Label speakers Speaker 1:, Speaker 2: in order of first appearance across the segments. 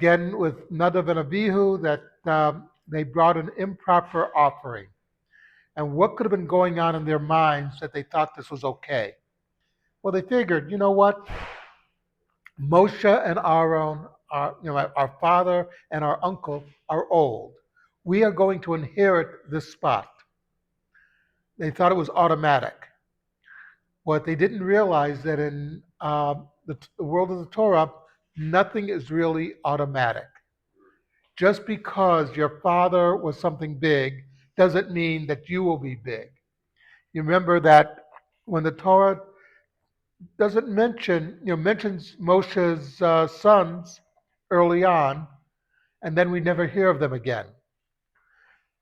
Speaker 1: again with Nadav and Abihu, that they brought an improper offering. And what could have been going on in their minds that they thought this was okay? Well, they figured, you know what? Moshe and Aaron, our father and our uncle are old. We are going to inherit this spot. They thought it was automatic. What they didn't realize that in the world of the Torah, nothing is really automatic. Just because your father was something big doesn't mean that you will be big. You remember that when the Torah doesn't mentions Moshe's sons early on, and then we never hear of them again.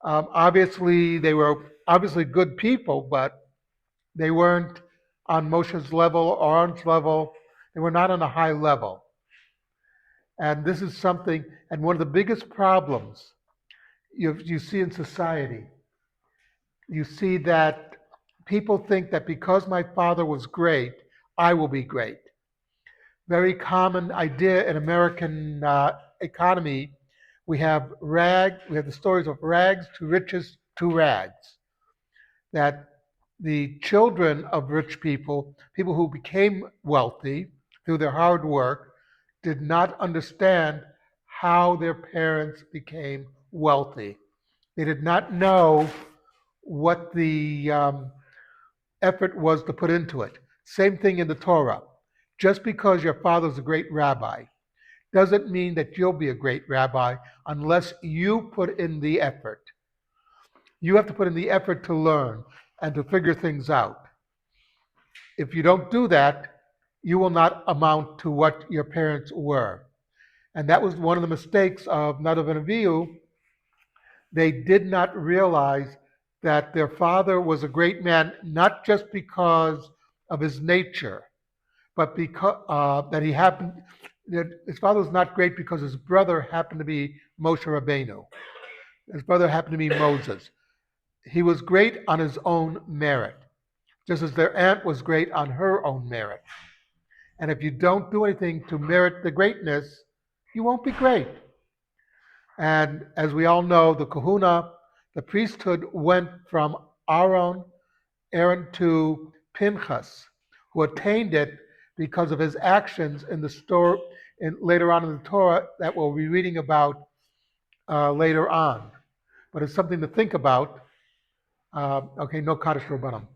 Speaker 1: Obviously, they were obviously good people, but they weren't on Moshe's level or Aaron's level. They were not on a high level. And this is something, and one of the biggest problems you see in society, you see that people think that because my father was great, I will be great. Very common idea in American economy. We have the stories of rags to riches to rags. That the children of rich people, people who became wealthy through their hard work, did not understand how their parents became wealthy. They did not know what the effort was to put into it. Same thing in the Torah. Just because your father's a great rabbi doesn't mean that you'll be a great rabbi unless you put in the effort. You have to put in the effort to learn and to figure things out. If you don't do that, you will not amount to what your parents were. And that was one of the mistakes of Nadav and Avihu. They did not realize that their father was a great man, not just because of his nature, but because that he happened. That his father was not great because his brother happened to be Moshe Rabbeinu. His brother happened to be Moses. He was great on his own merit, just as their aunt was great on her own merit. And if you don't do anything to merit the greatness, you won't be great. And as we all know, the kahuna, the priesthood, went from Aaron to Pinchas, who attained it because of his actions in the story later on in the Torah that we'll be reading about later on. But it's something to think about. Okay, no Kaddish Rabbanim.